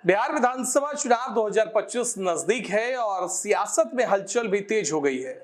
बिहार विधानसभा चुनाव 2025 नजदीक है और सियासत में हलचल भी तेज हो गई है।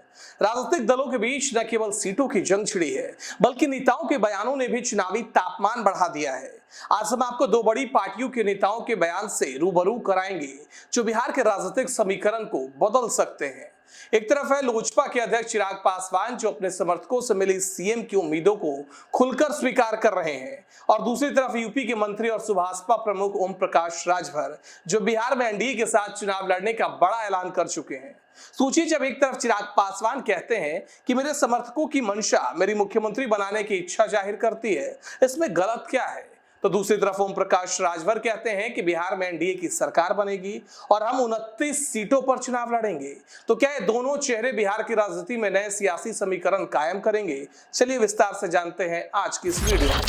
राजनीतिक दलों के बीच न केवल सीटों की जंग छिड़ी है, बल्कि नेताओं के बयानों ने भी चुनावी तापमान बढ़ा दिया है। आज हम आपको दो बड़ी पार्टियों के नेताओं के बयान से रूबरू कराएंगे, जो बिहार के राजनीतिक समीकरण को बदल सकते हैं। एक तरफ है लोजपा के अध्यक्ष चिराग पासवान, जो अपने समर्थकों से मिली सीएम की उम्मीदों को खुलकर स्वीकार कर रहे हैं, और दूसरी तरफ यूपी के मंत्री और सुभाषपा प्रमुख ओम प्रकाश राजभर, जो बिहार में एनडीए के साथ चुनाव लड़ने का बड़ा ऐलान कर चुके हैं। सोचिए, जब एक तरफ चिराग पासवान कहते हैं कि मेरे समर्थकों की मंशा मेरी मुख्यमंत्री बनाने की इच्छा जाहिर करती है, इसमें गलत क्या है, तो दूसरी तरफ ओम प्रकाश राजभर कहते हैं कि बिहार में एनडीए की सरकार बनेगी और हम 29 सीटों पर चुनाव लड़ेंगे। तो क्या ये दोनों चेहरे बिहार की राजनीति में नए सियासी समीकरण कायम करेंगे? चलिए विस्तार से जानते हैं आज की इस वीडियो में।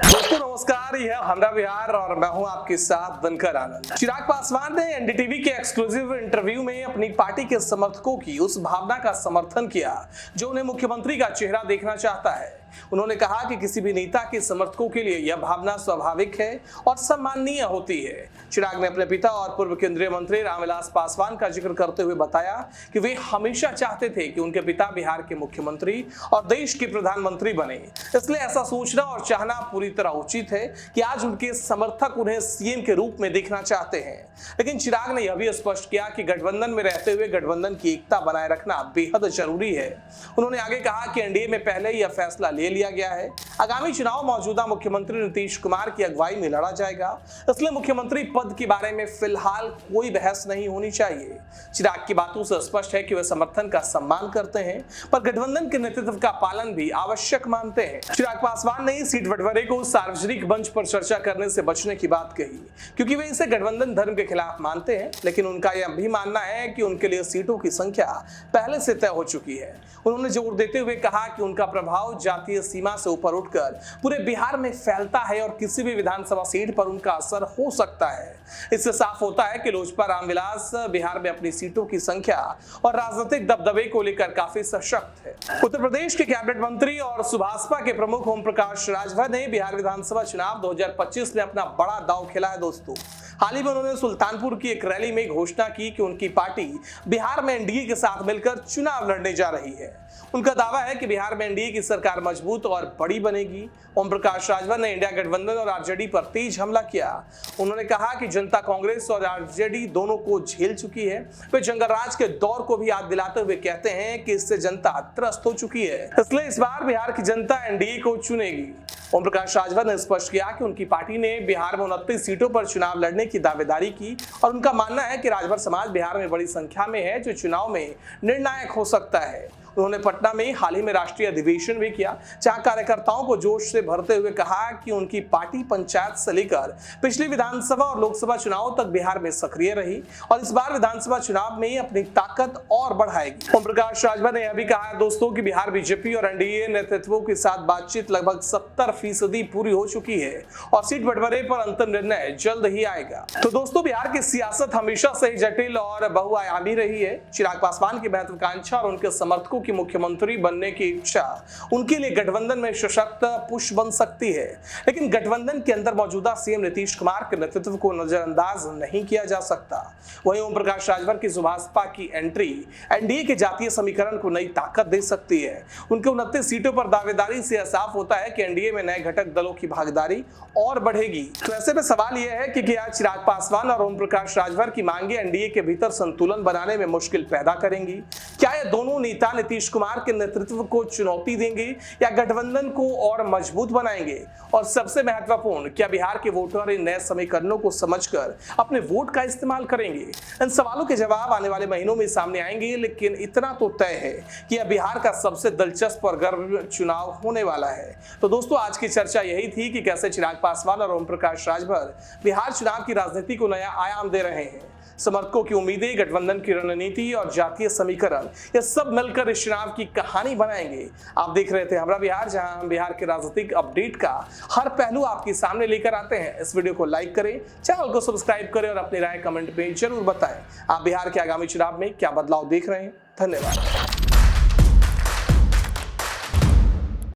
दोस्तों नमस्कार, यह हमरा बिहार और मैं हूं आपके साथ बनकर आनंद। चिराग पासवान ने एनडीटीवी के एक्सक्लूसिव इंटरव्यू में अपनी पार्टी के समर्थकों की उस भावना का समर्थन किया जो उन्हें मुख्यमंत्री का चेहरा देखना चाहता है। उन्होंने कहा कि किसी भी नेता के समर्थकों के लिए यह भावना स्वाभाविक है और सम्माननीय होती है। चिराग ने अपने पिता और पूर्व केंद्रीय मंत्री रामविलास पासवान का जिक्र करते हुए बताया कि वे हमेशा चाहते थे कि उनके पिता बिहार के मुख्यमंत्री और देश के प्रधानमंत्री बने, इसलिए ऐसा सोचना और चाहना पूरी तरह उचित है कि आज उनके समर्थक उन्हें सीएम के रूप में देखना चाहते हैं। लेकिन चिराग ने यह भी स्पष्ट किया कि गठबंधन में रहते हुए गठबंधन की एकता बनाए रखना बेहद जरूरी है। उन्होंने आगे कहा कि एनडीए में पहले ही यह फैसला ले लिया गया है, आगामी चुनाव मौजूदा मुख्यमंत्री नीतीश कुमार की अगुवाई में लड़ा जाएगा, इसलिए मुख्यमंत्री पद के बारे में फिलहाल कोई बहस नहीं होनी चाहिए। चिराग की बातों से स्पष्ट है कि वे समर्थन का सम्मान करते हैं, पर गठबंधन के नेतृत्व का पालन भी आवश्यक मानते हैं। चिराग पासवान ने सीट बंटवारे को सार्वजनिक मंच पर चर्चा करने से बचने की बात कही, क्योंकि वे इसे गठबंधन धर्म के खिलाफ मानते हैं, लेकिन उनका यह भी मानना है कि उनके लिए सीटों की संख्या पहले से तय हो चुकी है। उन्होंने जोर देते हुए कहा कि उनका प्रभाव जातीय सीमा से ऊपर उठकर पूरे बिहार में फैलता है और किसी भी विधानसभा सीट पर उनका असर हो सकता है। इससे साफ होता है कि लोजपा रामविलास बिहार में अपनी सीटों की संख्या और राजनीतिक दबदबे को लेकर काफी सशक्त है। उत्तर प्रदेश के कैबिनेट मंत्री और सुभाषपा के प्रमुख ओम प्रकाश राजभर ने बिहार विधानसभा चुनाव 2025 में अपना बड़ा दांव खेला है। दोस्तों, हाल ही में उन्होंने सुल्तानपुर की एक रैली में घोषणा की कि उनकी पार्टी बिहार में एनडीए के साथ मिलकर चुनाव लड़ने जा रही है। उनका दावा है कि बिहार में एनडीए की सरकार मजबूत और बड़ी बनेगी। ओम प्रकाश राजभर ने इंडिया गठबंधन और आरजेडी पर तेज हमला किया। उन्होंने कहा कि जनता कांग्रेस और आरजेडी दोनों को झेल चुकी है। वे जंगल राज के दौर को भी याद दिलाते हुए कहते हैं कि इससे जनता त्रस्त हो चुकी है, इसलिए इस बार बिहार की जनता एनडीए को चुनेगी। ओम प्रकाश राजभर ने स्पष्ट किया कि उनकी पार्टी ने बिहार में 29 सीटों पर चुनाव लड़ने की दावेदारी की और उनका मानना है कि राजभर समाज बिहार में बड़ी संख्या में है, जो चुनाव में निर्णायक हो सकता है। उन्होंने पटना में हाल ही में राष्ट्रीय अधिवेशन भी किया, जहां कार्यकर्ताओं को जोश से भरते हुए कहा कि उनकी पार्टी पंचायत से लेकर पिछली विधानसभा और लोकसभा चुनाव तक बिहार में सक्रिय रही और इस बार विधानसभा चुनाव में अपनी ताकत और बढ़ाएगी। ओम प्रकाश राजभर ने यह भी कहा दोस्तों कि बिहार बीजेपी और एनडीए नेतृत्वों के साथ बातचीत लगभग 70% पूरी हो चुकी है और सीट बंटवारे पर अंतिम निर्णय जल्द ही आएगा। तो दोस्तों, बिहार की सियासत हमेशा से ही जटिल और बहुआयामी रही है। चिराग पासवान की महत्वाकांक्षा और उनके समर्थकों की मुख्यमंत्री बनने की इच्छा उनके लिए गठबंधन में सशक्त पुश बन सकती है, लेकिन गठबंधन के अंदर मौजूदा सीएम नीतीश कुमार के नेतृत्व को नजरअंदाज नहीं किया जा सकता। वहीं ओम प्रकाश राजभर की सुभाषपा की एंट्री एनडीए के जातीय समीकरण को नई ताकत दे सकती है। उनके 29 सीटों पर दावेदारी से साफ होता है कि एनडीए में नए घटक दलों की भागीदारी और बढ़ेगी। तो ऐसे में सवाल यह है कि क्या चिराग पासवान और ओम प्रकाश राजभर की मांगे एनडीए के भीतर संतुलन बनाने में मुश्किल पैदा करेंगी? क्या ये दोनों नेता नीतीश कुमार के नेतृत्व को चुनौती देंगे या गठबंधन को और मजबूत बनाएंगे? और सबसे महत्वपूर्ण, क्या बिहार के वोटर इन नए समीकरणों को समझकर अपने वोट का इस्तेमाल करेंगे? इन सवालों के जवाब आने वाले महीनों में सामने आएंगे, लेकिन इतना तो तय है कि यह बिहार का सबसे दिलचस्प और गर्म चुनाव होने वाला है। तो दोस्तों, आज की चर्चा यही थी कि कैसे चिराग पासवान और ओम प्रकाश राजभर बिहार चुनाव की राजनीति को नया आयाम दे रहे हैं। समर्थकों की उम्मीदें, गठबंधन की रणनीति और जातीय समीकरण, ये सब मिलकर इस चुनाव की कहानी बनाएंगे। आप देख रहे थे हमरा बिहार, जहां हम बिहार के राजनीतिक अपडेट का हर पहलू आपके सामने लेकर आते हैं। इस वीडियो को लाइक करें, चैनल को सब्सक्राइब करें और अपनी राय कमेंट में जरूर बताएं। आप बिहार के आगामी चुनाव में क्या बदलाव देख रहे हैं। धन्यवाद।